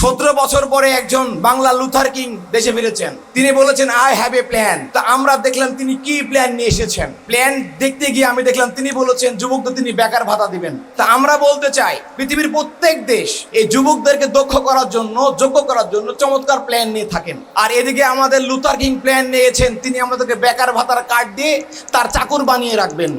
17 বছর পরে একজন বাংলা লুথার কিং দেশে ফিরেছেন। তিনি বলেছেন আই হ্যাভ এ প্ল্যান। তা আমরা দেখলাম তিনি কি প্ল্যান নিয়ে এসেছেন। প্ল্যান দেখতে গিয়ে আমি দেখলাম তিনি বলেছেন যুবকদের তিনি বেকার ভাতা দিবেন। তা আমরা বলতে চাই পৃথিবীর প্রত্যেক দেশ এই যুবকদেরকে দক্ষ করার জন্য, যোগ্য করার জন্য চমৎকার প্ল্যান নিয়ে থাকেন। আর এদিকে আমাদের লুথার কিং প্ল্যান নিয়েছেন, তিনি আমাদেরকে বেকার ভাতার কার্ড দিয়ে তার চাকর বানিয়ে রাখবেন।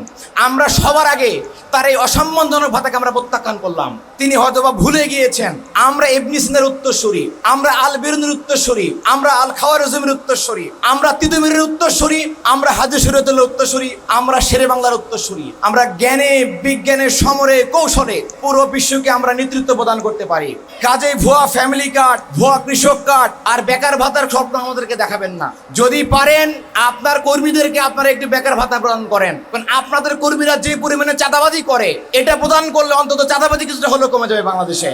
আমরা সবার আগে তার এই অসম্মানজনক ভাতাকে আমরা প্রত্যাখ্যান করলাম। তিনি হয়তোবা ভুলে গিয়েছেন আমরা ইবনে সিনার উত্তরসূরি, আমরা আল বিরুনির উত্তরসূরি, আমরা আল খাওয়ারিজমের উত্তরসূরি, আমরা তিতুমিরের উত্তরসূরি, আমরা হাজী শরীয়তুল্লাহর উত্তরসূরি, আমরা শেরে বাংলার উত্তরসূরি। আমরা জ্ঞানে, বিজ্ঞানে, সমরে, কৌশলে পুরো বিশ্বকে আমরা নেতৃত্ব প্রদান করতে পারি। কাজেই ভুয়া ফ্যামিলি কার্ড, ভুয়া কৃষক কার্ড আর বেকার ভাতার স্বপ্ন আমাদেরকে দেখাবেন না। যদি পারেন আপনার কর্মীদেরকে আপনারা একটি বেকার ভাতা প্রদান করেন, কারণ আপনাদের কর্মীরা যে পরিমাণে চাঁদাবাজি করে এটা প্রদান করলে অন্তত চাঁদাবাজি কিছুটা হলেও কমে যাবে বাংলাদেশে।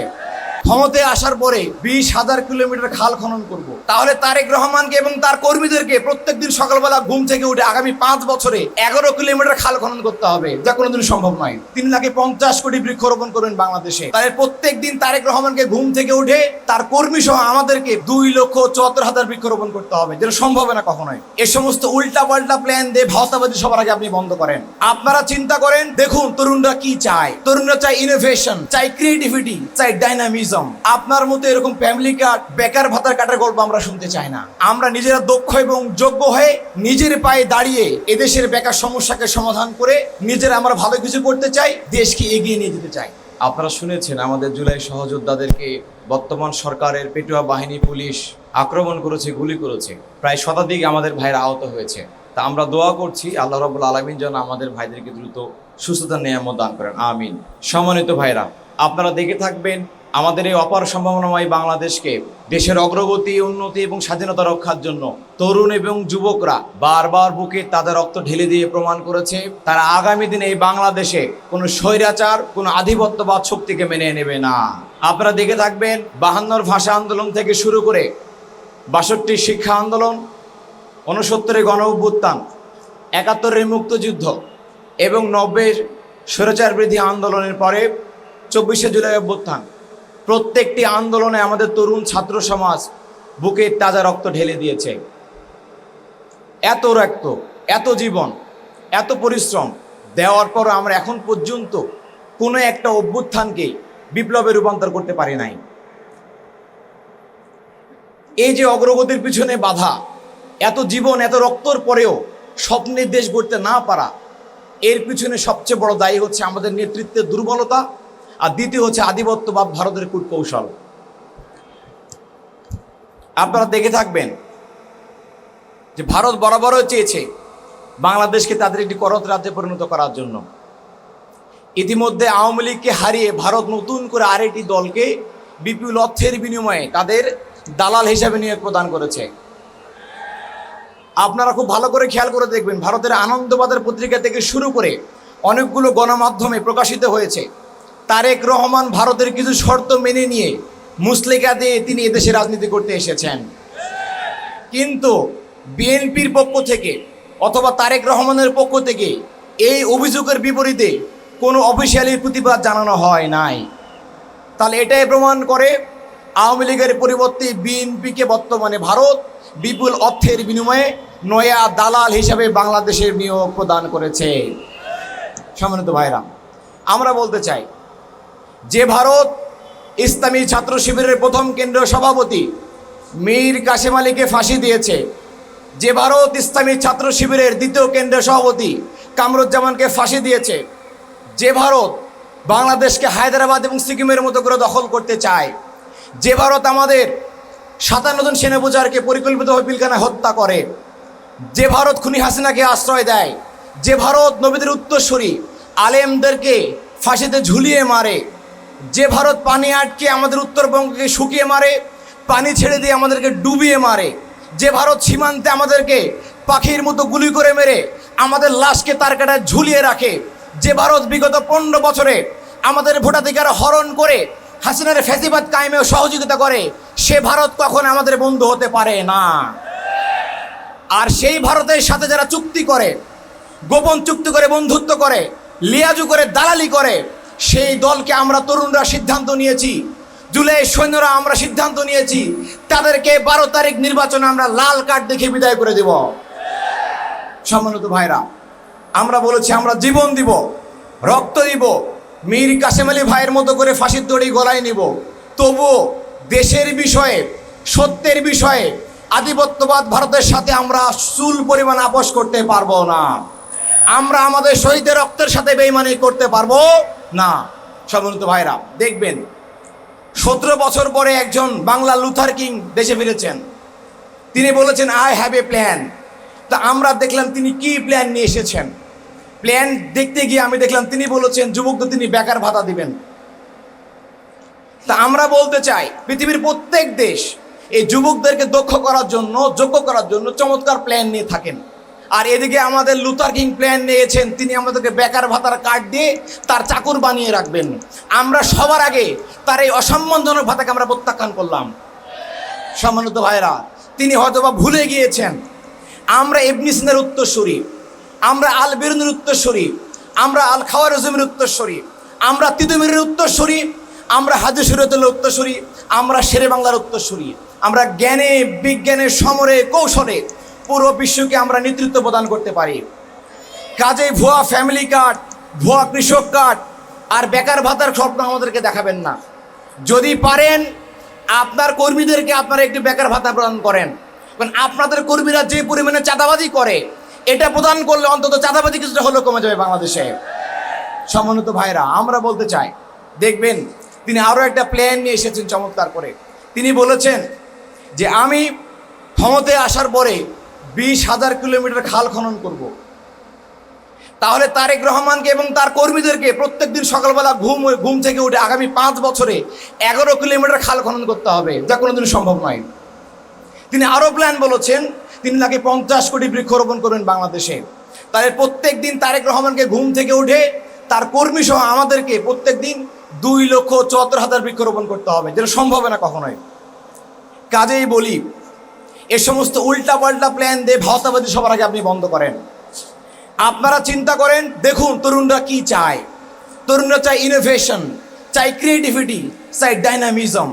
ক্ষমতায় আসার পরে 20,000 কিলোমিটার খাল খনন করব। তাহলে তারেক রহমানকে এবং তার কর্মীদেরকে প্রত্যেকদিন সকালবেলা ঘুম থেকে উঠে আগামী 5 বছরে 11 কিলোমিটার খাল খনন করতে হবে, যা কোনোদিন সম্ভব নয়। 3,50,000 কোটি বৃক্ষরোপণ করবেন বাংলাদেশে। তাহলে প্রত্যেকদিন তারেক রহমানকে ঘুম থেকে উঠে তার কর্মী সহ আমাদেরকে 2,74,000 বৃক্ষরোপণ করতে হবে, যেটা সম্ভব না কখনোই। এ সমস্ত উল্টা পাল্টা প্ল্যান দিয়ে ভাওতাবাজি সবার আগে আপনি বন্ধ করেন। আপনারা চিন্তা করেন, দেখুন তরুণরা কি চায়। তরুণরা চায় ইনোভেশন, চায় ক্রিয়েটিভিটি, চায় ডাইনামিজম। আপনার মতো এরকম ফ্যামিলি কার্ড, বেকার ভাতার কাটার গল্প আমরা শুনতে চাই না। আমরা নিজেরা দক্ষ এবং যোগ্য হয়ে নিজের পায়ে দাঁড়িয়ে এদেশের বেকার সমস্যাকে সমাধান করে নিজেরা আমরা ভালো কিছু করতে চাই, দেশকে এগিয়ে নিয়ে যেতে চাই। আপনারা শুনেছেন আমাদের জুলাই সহযোদ্ধাদেরকে বর্তমান সরকারের পেটুয়া বাহিনী, পুলিশ আক্রমণ করেছে, গুলি করেছে। প্রায় শতাধিক আমাদের ভাইরা আহত হয়েছে। তা আমরা দোয়া করছি আল্লাহ রাব্বুল আলামিন যেন আমাদের ভাইদেরকে দ্রুত সুস্থতার নিয়ামত দান করেন, আমিন। সম্মানিত ভাইরা, আপনারা দেখে থাকবেন আমাদের এই অপার সম্ভাবনাময় বাংলাদেশকে দেশের অগ্রগতি, উন্নতি এবং স্বাধীনতা রক্ষার জন্য তরুণ এবং যুবকরা বারবার বুকে তাদের রক্ত ঢেলে দিয়ে প্রমাণ করেছে তারা আগামী দিনে এই বাংলাদেশে কোনো স্বৈরাচার, কোনো আধিপত্যবাদ শক্তিকে মেনে নেবে না। আপনারা দেখে থাকবেন 52 ভাষা আন্দোলন থেকে শুরু করে 62 শিক্ষা আন্দোলন, 69 গণ অভ্যুত্থান, 71 মুক্তিযুদ্ধ এবং 90 স্বৈরাচার বিরোধী আন্দোলনের পরে 24 জুলাই অভ্যুত্থান, প্রত্যেকটি আন্দোলনে আমাদের তরুণ ছাত্র সমাজ বুকে তাজা রক্ত ঢেলে দিয়েছে। এত রক্ত, এত জীবন, এত পরিশ্রম দেওয়ার পর আমরা এখন পর্যন্ত কোনো একটা অভ্যুত্থানকে বিপ্লবে রূপান্তর করতে পারি নাই। এই যে অগ্রগতির পিছনে বাধা, এত জীবন, এত রক্তর পরেও স্বপ্নের দেশ গড়তে না পারা, এর পিছনে সবচেয়ে বড় দায়ী হচ্ছে আমাদের নেতৃত্বের দুর্বলতা, আর দ্বিতীয় হচ্ছে আধিপত্যবাদ, ভারতের কূটকৌশল। আপনারা দেখে থাকবেন যে ভারত বরাবরও চেয়েছে বাংলাদেশকে তাদের একটি করত রাজ্যে পরিণত করার জন্য। ইতিমধ্যে আওয়ামী লীগকে হারিয়ে ভারত নতুন করে আরেকটি দলকে বিপুল অর্থের বিনিময়ে তাদের দালাল হিসাবে নিয়োগ প্রদান করেছে। আপনারা খুব ভালো করে খেয়াল করে দেখবেন, ভারতের আনন্দবাজার পত্রিকা থেকে শুরু করে অনেকগুলো গণমাধ্যমে প্রকাশিত হয়েছে তারেক রহমান ভারতের কিছু শর্ত মেনে নিয়ে মুসলেকা দিয়ে তিনি এদেশে রাজনীতি করতে এসেছেন। কিন্তু বিএনপির পক্ষ থেকে অথবা তারেক রহমানের পক্ষ থেকে এই অভিযোগের বিপরীতে কোনো অফিসিয়ালি প্রতিবাদ জানানো হয় নাই। তাহলে এটাই প্রমাণ করে আওয়ামী লীগের পরিবর্তে বিএনপিকে বর্তমানে ভারত বিপুল অর্থের বিনিময়ে নয়া দালাল হিসাবে বাংলাদেশের নিয়োগ প্রদান করেছে। সম্মানিত ভাইরা, আমরা বলতে চাই যে ভারত ইসলামী ছাত্র শিবিরের প্রথম কেন্দ্রীয় সভাপতি মীর কাসেম আলীকে ফাঁসি দিয়েছে, যে ভারত ইসলামী ছাত্র শিবিরের দ্বিতীয় কেন্দ্রীয় সভাপতি কামরুজ্জামানকে ফাঁসি দিয়েছে, যে ভারত বাংলাদেশকে হায়দ্রাবাদ এবং সিকিমের মতো করে দখল করতে চায়, যে ভারত আমাদের 57 জন সেনাপতিকে পরিকল্পিতভাবে পিলখানায় হত্যা করে, যে ভারত খুনি হাসিনাকে আশ্রয় দেয়, যে ভারত নবীদের উত্তরসূরি আলেমদেরকে ফাঁসিতে ঝুলিয়ে মারে, যে ভারত পানি আটকে আমাদের উত্তরবঙ্গকে শুকিয়ে মারে, পানি ছেড়ে দিয়ে আমাদেরকে ডুবিয়ে মারে, যে ভারত সীমান্তে আমাদেরকে পাখির মতো গুলি করে মেরে আমাদের লাশকে তার কাটায় ঝুলিয়ে রাখে, যে ভারত বিগত 15 বছরে আমাদের ভোটাধিকার হরণ করে হাসিনার ফ্যাসিবাদ কায়েমেও সহযোগিতা করে, সে ভারত কখন আমাদের বন্ধু হতে পারে না। আর সেই ভারতের সাথে যারা চুক্তি করে, গোপন চুক্তি করে, বন্ধুত্ব করে, লিয়াজু করে, দালালি করে, সেই দলকে আমরা তরুণরা সিদ্ধান্ত নিয়েছি জুলাই সৈন্যরা আমরা সিদ্ধান্ত নিয়েছি তাদেরকে 12 তারিখ নির্বাচনে আমরা লাল কার্ড দেখে বিদায় করে দেব। সম্মানিত ভাইরা, আমরা বলেছি আমরা জীবন দিব, রক্ত দিব, মীর কাসেম আলী ভাইয়ের মতো করে ফাঁসির দড়ি গলায় নিব। তবুও দেশের বিষয়ে, সত্যের বিষয়ে আধিপত্যবাদ ভারতের সাথে আমরা চুল পরিমাণ আপোষ করতে পারবো না। আমরা আমাদের শহীদের রক্তের সাথে বেইমানি করতে পারবো না। সম্মানিত ভাইরা, দেখবেন 17 বছর পরে একজন বাংলা লুথার কিং দেশে ফিরেছেন। তিনি বলেছেন আই হ্যাভ এ প্ল্যান। তা আমরা দেখলাম তিনি কি প্ল্যান নিয়ে এসেছেন। প্ল্যান দেখতে গিয়ে আমি দেখলাম তিনি বলেছেন যুবকদের তিনি বেকার ভাতা দিবেন। তা আমরা বলতে চাই পৃথিবীর প্রত্যেক দেশ এই যুবকদেরকে দক্ষ করার জন্য, যোগ্য করার জন্য চমৎকার প্ল্যান নিয়ে থাকেন। আর এদিকে আমাদের লুথার কিং প্ল্যান নিয়েছেন, তিনি আমাদেরকে বেকার ভাতার কার্ড দিয়ে তার চাকর বানিয়ে রাখবেন। আমরা সবার আগে তার এই অসম্মানজনক ভাতাকে আমরা প্রত্যাখ্যান করলাম। সম্মানিত ভাইরা, তিনি হয়তোবা ভুলে গিয়েছেন আমরা ইবনে সিনার উত্তরসূরি, আমরা আল বিরুনির উত্তরসূরি, আমরা আল খাওয়ারিজমের উত্তরসূরি, আমরা তিতুমিরের উত্তরসূরি, আমরা হাজি শরীয়তুল্লাহর উত্তরসূরি, আমরা শেরে বাংলার উত্তরসূরি। আমরা জ্ঞানে, বিজ্ঞানে, সমরে, কৌশলে পুরো বিশ্বকে আমরা নেতৃত্ব প্রদান করতে পারি। কাজেই ভুয়া ফ্যামিলি কার্ড, ভুয়া কৃষক কার্ড আর বেকার ভাতার স্বপ্ন আমাদেরকে দেখাবেন না। যদি পারেন আপনার কর্মীদেরকে আপনারা একটি বেকার ভাতা প্রদান করেন, কারণ আপনাদের কর্মীরা যে পরিমাণে চাঁদাবাজি করে, এটা প্রদান করলে অন্তত চাঁদাবাজি কিছুটা হলেও কমে যাবে বাংলাদেশে। সম্মানিত ভাইরা, আমরা বলতে চাই, দেখবেন তিনি আরও একটা প্ল্যান নিয়ে এসেছেন চমৎকার করে। তিনি বলেছেন যে আমি ক্ষমতায় আসার পরে 20,000 কিলোমিটার খাল খনন করব। তাহলে তারেক রহমানকে এবং তার কর্মীদেরকে প্রত্যেকদিন সকালবেলা ঘুম থেকে উঠে আগামী 5 বছরে 11 কিলোমিটার খাল খনন করতে হবে, যা কোনোদিন সম্ভব নয়। তিনি আরও প্ল্যান বলেছেন, তিনি নাকি 50 কোটি বৃক্ষরোপণ করবেন বাংলাদেশে। তাহলে প্রত্যেক দিন তারেক রহমানকে ঘুম থেকে উঠে তার কর্মী সহ আমাদেরকে প্রত্যেক দিন 2,74,000 বৃক্ষরোপণ করতে হবে, যেটা সম্ভব না কখনোই। কাজেই বলি, এ সমস্ত উল্টাপাল্টা প্ল্যান দিয়ে ভাওতাবাজি সবার আগে আপনি বন্ধ করেন। আপনারা চিন্তা করেন, দেখুন তরুণরা কি চায়। তরুণরা চায় ইনোভেশন, চাই ক্রিয়েটিভিটি, চাই ডাইনামিজম।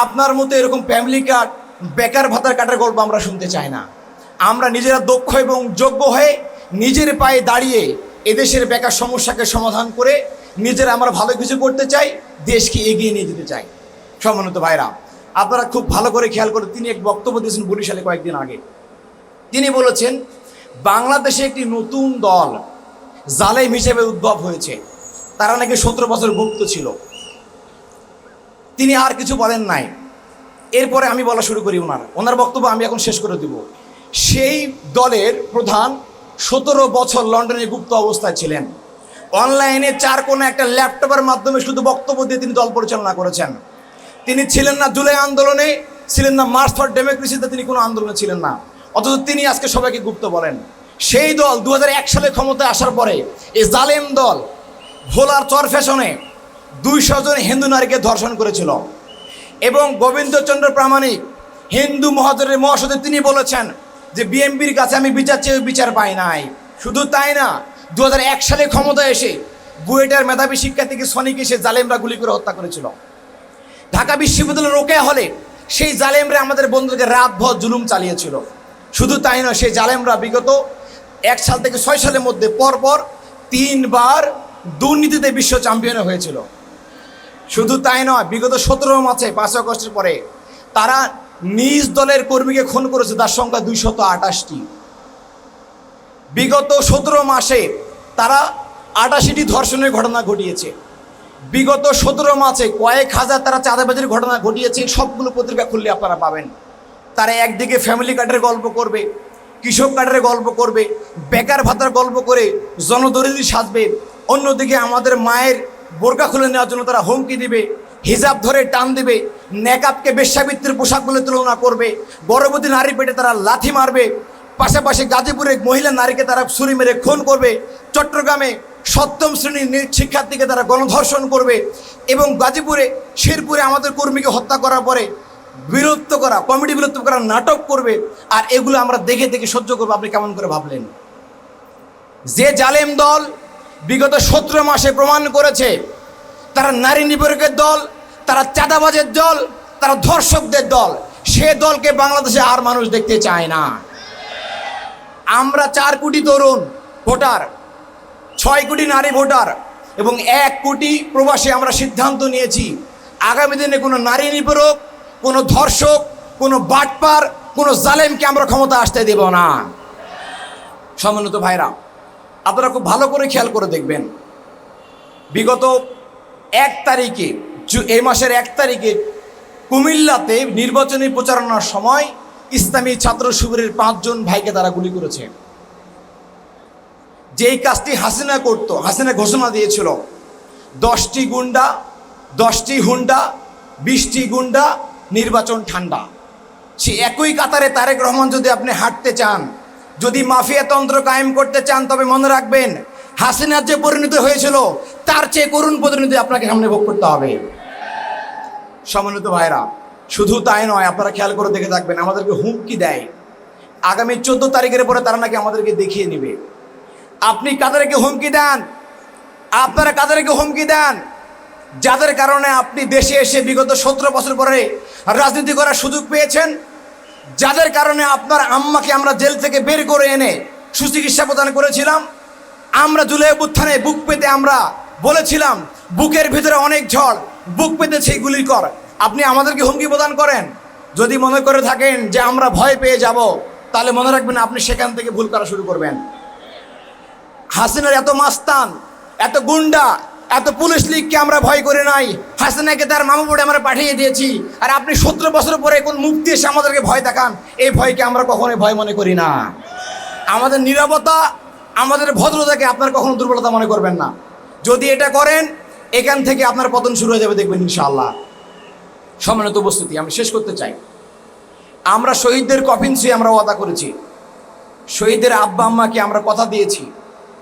আপনার মতো এরকম ফ্যামিলি কার্ড, বেকার ভাতার কাটার গল্প আমরা শুনতে চাই না। আমরা নিজেরা দক্ষ এবং যোগ্য হয়ে নিজের পায়ে দাঁড়িয়ে এদেশের বেকার সমস্যাকে সমাধান করে নিজেরা আমরা ভালো কিছু করতে চাই, দেশকে এগিয়ে নিয়ে যেতে চাই। সম্মানিত ভাইরা, আপনারা খুব ভালো করে খেয়াল করে, তিনি এক বক্তব্য দিয়েছেন বরিশালে কয়েকদিন আগে। তিনি বলেছেন বাংলাদেশে একটি নতুন দল জালেম হিসেবে উদ্ভব হয়েছে, তারা নাকি 17 বছর গুপ্ত ছিল। তিনি আর কিছু বলেন নাই। এরপরে আমি বলা শুরু করি ওনার বক্তব্য আমি এখন শেষ করে দেব। সেই দলের প্রধান 17 বছর লন্ডনে গুপ্ত অবস্থায় ছিলেন। অনলাইনে 4 কোণে একটা ল্যাপটপের মাধ্যমে শুধু বক্তব্য দিয়ে তিনি দল পরিচালনা করেছেন। তিনি ছিলেন না জুলাই আন্দোলনে, ছিলেন না মার্চ ফর ডেমোক্রেসিতে, তিনি কোনো আন্দোলনে ছিলেন না, অথচ তিনি আজকে সবাইকে গুপ্ত বলেন। সেই দল 2001 সালে ক্ষমতায় আসার পরে এই জালেম দল ভোলার চর ফ্যাশনে 200 জন হিন্দু নারীকে ধর্ষণ করেছিল। এবং গোবিন্দচন্দ্র প্রামাণিক হিন্দু মহাসচিব তিনি বলেছেন যে বিএনপির কাছে আমি বিচার চেয়ে বিচার পাই নাই। শুধু তাই না, 2001 সালে ক্ষমতায় এসে বুয়েটের মেধাবী শিক্ষার্থীকে সনিকে সে জালেমরা গুলি করে হত্যা করেছিল। ঢাকা বিশ্ববিদ্যালয়ের রোকেয়া হলে সেই জালেমরা আমাদের বন্ধুদেরকে রাতভর জুলুম চালিয়েছিল। শুধু তাই নয়, সেই জালেমরা বিগত 1 সাল থেকে 6 সালের মধ্যে পরপর 3 বার দুর্নীতিতে বিশ্ব চ্যাম্পিয়ন হয়েছিল। শুধু তাই নয়, বিগত 17 মাসে 5 আগস্টের পরে তারা নিজ দলের কর্মীকে খুন করেছে, তার সংখ্যা 228টি। বিগত 17 মাসে তারা 88টি ধর্ষণের ঘটনা ঘটিয়েছে। বিগত 17 মাসে কয়েক হাজার তারা চাঁদাবাজির ঘটনা ঘটিয়েছে। সবগুলো পত্রিকা খুললে আপনারা পাবেন। তারা একদিকে ফ্যামিলি কার্ডের গল্প করবে, কৃষক কার্ডের গল্প করবে, বেকার ভাতার গল্প করে জনদরিদ্র সাজবে, অন্যদিকে আমাদের মায়ের বোরকা খুলে নেওয়ার জন্য তারা হুমকি দিবে, হিজাব ধরে টান দিবে, নেকাবকে বেশ্যাবৃত্তির পোশাক বলে তুলনা করবে, গর্ভবতী নারী পেটে তারা লাথি মারবে, পাশাপাশি গাজীপুরে মহিলা নারীকে তারা ছুরি মেরে খুন করবে, চট্টগ্রামে 7ম শ্রেণীর শিক্ষার্থীকে তারা গণধর্ষণ করবে, এবং গাজীপুরে শেরপুরে আমাদের কর্মীকে হত্যা করার পরে কমেডি বিলুপ্ত করার নাটক করবে। আর এগুলো আমরা দেখে দেখে সহ্য করবো। আপনি কেমন করে ভাবলেন? যে জালেম দল বিগত 17 মাসে প্রমাণ করেছে তারা নারী নিপীড়কের দল, তারা চাঁদাবাজের দল, তারা ধর্ষকদের দল। সে দলকে বাংলাদেশে আর মানুষ দেখতে চায় না। আমরা 4 কোটি তরুণ ভোটার, 6 কোটি নারী ভোটার এবং 1 কোটি প্রবাসী আমরা সিদ্ধান্ত নিয়েছি আগামী দিনে কোনো নারী নিপীড়ক, কোনো ধর্ষক, কোনো বাটপার, কোনো জালেমকে আমরা ক্ষমতা আসতে দেব না। সম্মানিত ভাইরা, আপনারা খুব ভালো করে খেয়াল করে দেখবেন, বিগত 1 তারিখে, এই মাসের 1 তারিখে কুমিল্লাতে নির্বাচনী প্রচারণার সময় ইসলামী ছাত্র শিবিরের 5 জন ভাইকে তারা গুলি করেছে। যেই কাজটি হাসিনা করত, হাসিনা ঘোষণা দিয়েছিল 10টি গুন্ডা, 10টি হুন্ডা, 20টি গুন্ডা, নির্বাচন ঠান্ডা। সে একই কাতারে তারেক রহমান যদি আপনি হাঁটতে চান, যদি মাফিয়াতন্ত্র কায়েম করতে চান, তবে মনে রাখবেন হাসিনার যে পরিণতি হয়েছিল তার চেয়ে করুণ পরিণতি আপনাকে সামনে ভোগ করতে হবে। সম্মানিত ভাইরা, শুধু তাই নয়, আপনারা খেয়াল করে দেখে থাকবেন, আমাদেরকে হুমকি দেয় আগামী 14 তারিখের পরে তারা নাকি আমাদেরকে দেখিয়ে নেবে। আপনি কাদেরকে হুমকি দেন? আপনারা কাদেরকে হুমকি দেন? যাদের কারণে আপনি দেশে এসে বিগত 17 বছর পরে রাজনীতি করার সুযোগ পেয়েছেন, যাদের কারণে আপনার আম্মাকে আমরা জেল থেকে বের করে এনে সুচিকিৎসা প্রদান করেছিলাম। আমরা জুলাই অভ্যুত্থানে বুক পেতে আমরা বলেছিলাম বুকের ভিতরে অনেক ঝড়, বুক পেতে সেই গুলি কর। আপনি আমাদেরকে হুমকি প্রদান করেন। যদি মনে করে থাকেন যে আমরা ভয় পেয়ে যাব, তাহলে মনে রাখবেন আপনি সেখান থেকে ভুল করা শুরু করবেন। হাসিনার এত মাস্তান, এত গুন্ডা, এত পুলিশ লীগকে আমরা ভয় করে নাই। হাসিনাকে তার মামু বোর্ডে আমরা পাঠিয়ে দিয়েছি। আর আপনি 17 বছর পরে কোন মুক্তি এসে আমাদেরকে ভয় দেখান, এই ভয়কে আমরা কখনোই ভয় মনে করি না। আমাদের নীরবতা, আমাদের ভদ্রতাকে আপনার কখনো দুর্বলতা মনে করবেন না। যদি এটা করেন, এখান থেকে আপনার পতন শুরু হয়ে যাবে, দেখবেন ইনশাআল্লাহ। সম্মানিত উপস্থিতি, আমি শেষ করতে চাই, আমরা শহীদদের কফিন ছুঁয়ে আমরা ওয়াদা করেছি, শহীদের আব্বা আম্মাকে আমরা কথা দিয়েছি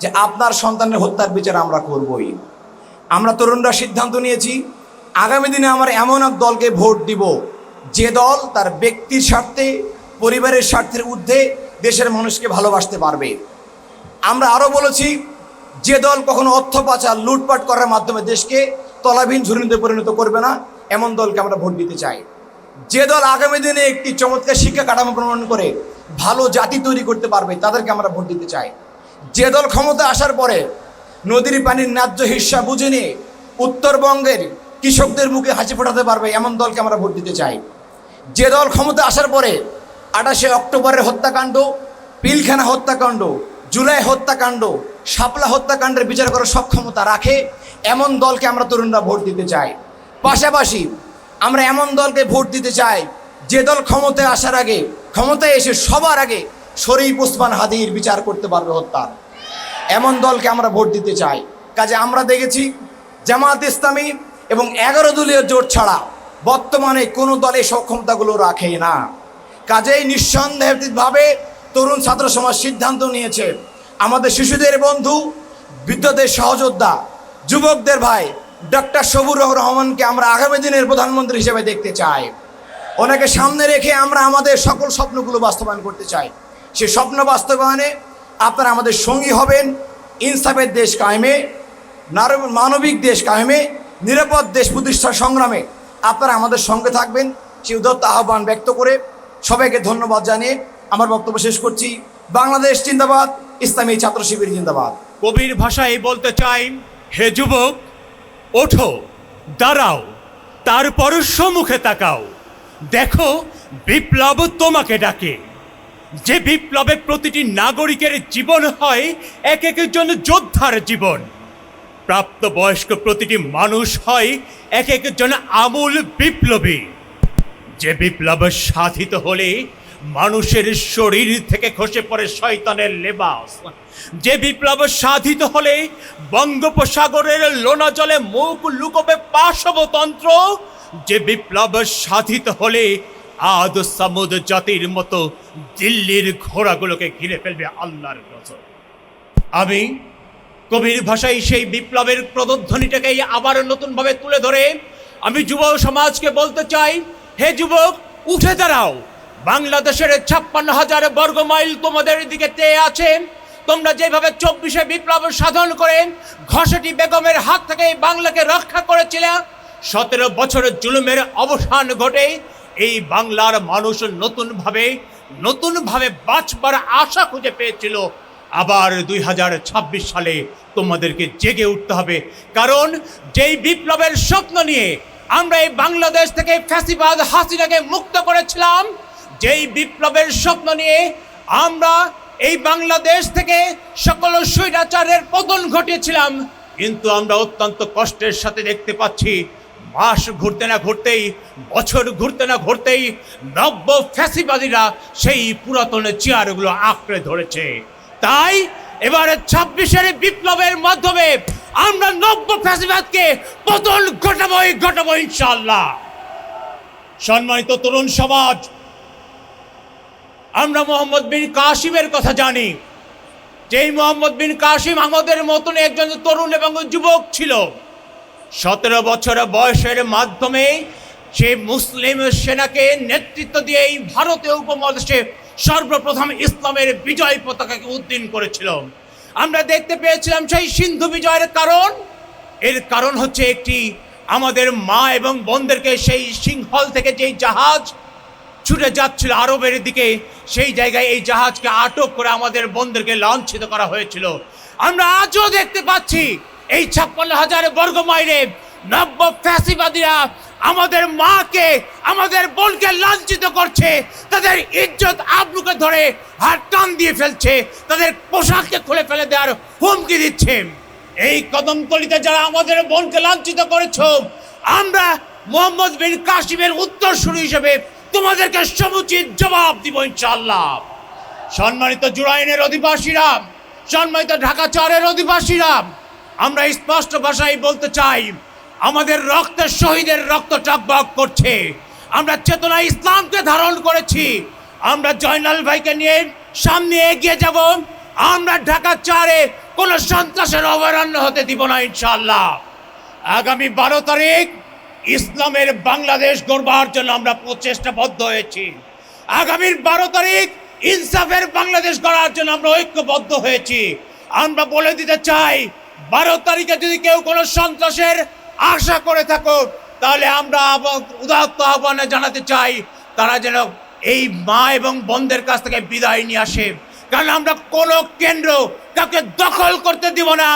যে আপনার সন্তানের হত্যার বিচার আমরা করবই। আমরা তরুণরা সিদ্ধান্ত নিয়েছি আগামী দিনে আমরা এমন এক দলকে ভোট দিব যে দল তার ব্যক্তির স্বার্থে, পরিবারের স্বার্থের ঊর্ধ্বে দেশের মানুষকে ভালোবাসতে পারবে। আমরা আরও বলেছি যে দল কখনো অর্থ পাচার, লুটপাট করার মাধ্যমে দেশকে তলাবিহীন ঝুড়িতে পরিণত করবে না, এমন দলকে আমরা ভোট দিতে চাই। যে দল আগামী দিনে একটি চমৎকার শিক্ষা কাঠামো প্রণয়ন করে ভালো জাতি তৈরি করতে পারবে, তাদেরকে আমরা ভোট দিতে চাই। যে দল ক্ষমতা আসার পরে নদীর পানির ন্যায্য হিস্সা বুঝে নিয়ে উত্তরবঙ্গের কৃষকদের মুখে হাসি ফোটাতে পারবে, এমন দলকে আমরা ভোট দিতে চাই। যে দল ক্ষমতা আসার পরে 28শে অক্টোবরের হত্যাকাণ্ড, পিলখানা হত্যাকাণ্ড, জুলাই হত্যাকাণ্ড, শাপলা হত্যাকাণ্ডের বিচার করার সক্ষমতা রাখে, এমন দলকে আমরা তরুণরা ভোট দিতে চাই। পাশাপাশি আমরা এমন দলকে ভোট দিতে চাই যে দল ক্ষমতায় আসার আগে, ক্ষমতায় এসে সবার আগে শরীফ ওসমান হাদির বিচার করতে পারবে হত্যার, এমন দলকে আমরা ভোট দিতে চাই। কাজে আমরা দেখেছি জামাত ইসলামী এবং 11 দলীয় জোট ছাড়া বর্তমানে কোনো দলে সক্ষমতাগুলো রাখে না। কাজেই নিঃসন্দেহভাবে তরুণ ছাত্র সমাজ সিদ্ধান্ত নিয়েছে আমাদের শিশুদের বন্ধু, বৃদ্ধদের সহযোদ্ধা, যুবকদের ভাই ডক্টর শফিকুর রহমানকে আমরা আগামী দিনের প্রধানমন্ত্রী হিসেবে দেখতে চাই। ওনাকে সামনে রেখে আমরা আমাদের সকল স্বপ্নগুলো বাস্তবায়ন করতে চাই। সে স্বপ্ন বাস্তবায়নে আপনারা আমাদের সঙ্গী হবেন। ইনসাফের দেশ কায়েমে, মানবিক দেশ কায়েমে, নিরাপদ দেশ প্রতিষ্ঠার সংগ্রামে আপনারা আমাদের সঙ্গে থাকবেন, সেই উদাত্ত আহ্বান ব্যক্ত করে সবাইকে ধন্যবাদ জানিয়ে আমার বক্তব্য শেষ করছি। বাংলাদেশ জিন্দাবাদ, ইসলামী ছাত্র শিবির জিন্দাবাদ। কবির ভাষায় বলতে চাই, হে যুবক ওঠো, দাঁড়াও, তারপর সম্মুখে তাকাও, দেখো বিপ্লব তোমাকে ডাকে। যে বিপ্লবে প্রতিটি নাগরিকের জীবন হয় এক একজন যোদ্ধার জীবন, প্রাপ্তবয়স্ক প্রতিটি মানুষ হয় এক একজন আমূল বিপ্লবী। যে বিপ্লব সাধিত হলে মানুষের শরীর থেকে খসে পড়ে শয়তানের লেবাস, যে বিপ্লব সাধিত হলে বঙ্গোপসাগরের লোনা জলে মুখ লুকোবে পাশবতন্ত্র, যে বিপ্লব সাধিত হলে আদ সামুদ জাতির মতো দিল্লির ঘোড়াগুলোকে ঘিরে ফেলবে আল্লাহর গজব। আমি কবির ভাষায় সেই বিপ্লবের প্রতিধ্বনিটাকেই আবার নতুনভাবে তুলে ধরে আমি যুব সমাজকে বলতে চাই, হে যুবক উঠে দাঁড়াও। বাংলাদেশের 56,000 বর্গ মাইল তোমাদের দিকে চেয়ে আছে। তোমরা যেভাবে 24শে বিপ্লব সাধন করে ঘসেটি বেগমের হাত থেকে বাংলাকে রক্ষা করেছিলে, 17 বছরের জুলুমের অবসান ঘটে এই বাংলার মানুষ নতুনভাবে বাঁচবার আশা খুঁজে পেয়েছিল। আবার 2026 সালে তোমাদেরকে জেগে উঠতে হবে, কারণ যেই বিপ্লবের স্বপ্ন নিয়ে আমরা এই বাংলাদেশ থেকে ফ্যাসিবাদ হাসিনাকে মুক্ত করেছিলাম, যেই বিপ্লবের স্বপ্ন নিয়ে আমরা এই বাংলাদেশ থেকে সকল স্বৈরাচারের পতন ঘটিয়েছিলাম, কিন্তু আমরা অত্যন্ত কষ্টের সাথে দেখতে পাচ্ছি মাস ঘুরতে না ঘুরতেই, বছর ঘুরতে না ঘুরতেই নব্য ফ্যাসিবাদীরা সেই পুরাতন চেয়ারগুলো আঁকড়ে ধরেছে। তাই এবারে 26-এর বিপ্লবের মাধ্যমে আমরা নব্য ফ্যাসিবাদকে পতন ঘটাবো ইনশাআল্লাহ। সম্মানিত তরুণ সমাজ, আমরা মোহাম্মদ বিন কাসিমের কথা জানি। যেই মোহাম্মদ বিন কাসিম আমাদের মতন একজন তরুণ এবং যুবক ছিল। 17 বছর বয়সের মাধ্যমে সে মুসলিম সেনাকে নেতৃত্ব দিয়ে এই ভারতীয় উপমহাদেশে সর্বপ্রথম ইসলামের বিজয় পতাকাকে উদ্দিন করেছিল। আমরা দেখতে পেয়েছিলাম সেই সিন্ধু বিজয়ের এর কারণ হচ্ছে একটি, আমাদের মা এবং বোনদেরকে সেই সিংহল থেকে যেই জাহাজ ছুটে যাচ্ছিল আরবের দিকে, সেই জায়গায় এই জাহাজকে আটক করে আমাদের বোনদেরকে লাঞ্ছিত করা হয়েছিল। আমরা আজও দেখতে পাচ্ছি এই 56,000 বর্গ মাইলে নব্য ফ্যাসিবাদীরা আমাদের মাকে, আমাদের বোনকে লাঞ্ছিত করছে, তাদের ইজ্জত আবরুকে ধরে হাত টান দিয়ে ফেলছে, তাদের পোশাককে খুলে ফেলে দেওয়ার হুমকি দিচ্ছে। এই কদমতলিতে যারা আমাদের বোনকে লাঞ্ছিত করেছো, আমরা মোহাম্মদ বিন কাসিমের উত্তরসূরি হিসেবে তোমাদেরকে সমুচিত জবাব দিব ইনশাআল্লাহ। সম্মানিত জুরাইনের অধিবাসীরা, সম্মানিত ঢাকা 4-এর অধিবাসীরা, আমরা স্পষ্ট ভাষায় বলতে চাই, আমাদের রক্তের শহীদের রক্ত টকবক করছে। আমরা চেতনা ইসলামকে ধারণ করেছি। আমরা জয়নাল ভাইকে নিয়ে সামনে এগিয়ে যাব। আমরা ঢাকা 4-এ কোনো সন্ত্রাসের অভয়ারণ্য হতে দিব না ইনশাআল্লাহ। আগামী 12 তারিখ ইসলামের বাংলাদেশ গড়বার জন্য আমরা প্রচেষ্টাবদ্ধ হয়েছি। আগামীর 12 তারিখ ইনসাফের বাংলাদেশ গড়ার জন্য আমরা ঐক্যবদ্ধ হয়েছি। আমরা বলে দিতে চাই, 12 তারিখে যদি কেউ কোনো সন্ত্রাসের আশা করে থাকো, তাহলে আমরা উদাত্ত আহ্বানে জানাতে চাই তারা যেন এই মা এবং বোনদের কাছ থেকে বিদায় নিয়ে আসে, কারণ আমরা কোনো কেন্দ্র কাউকে দখল করতে দিব না।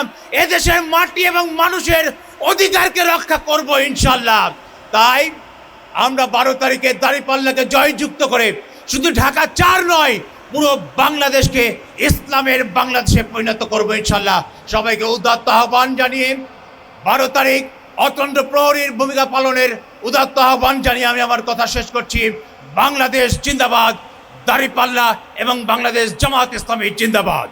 এদেশের মাটি এবং মানুষের অধিকারকে রক্ষা করব ইনশাআল্লাহ। তাই আমরা 12 তারিখে দাঁড়িপাল্লাকে জয়যুক্ত করে শুধু ঢাকা 4 নয়, পুরো বাংলাদেশকে ইসলামের বাংলাদেশে পরিণত করব ইনশাআল্লাহ। সবাইকে উদাত্ত আহ্বান জানিয়ে 12 তারিখ অতন্ত্র প্রহরীর ভূমিকা পালনের উদাত্ত আহ্বান জানিয়ে আমি আমার কথা শেষ করছি। বাংলাদেশ জিন্দাবাদ, দাঁড়িপাল্লা এবং বাংলাদেশ জামাত ইসলামী জিন্দাবাদ।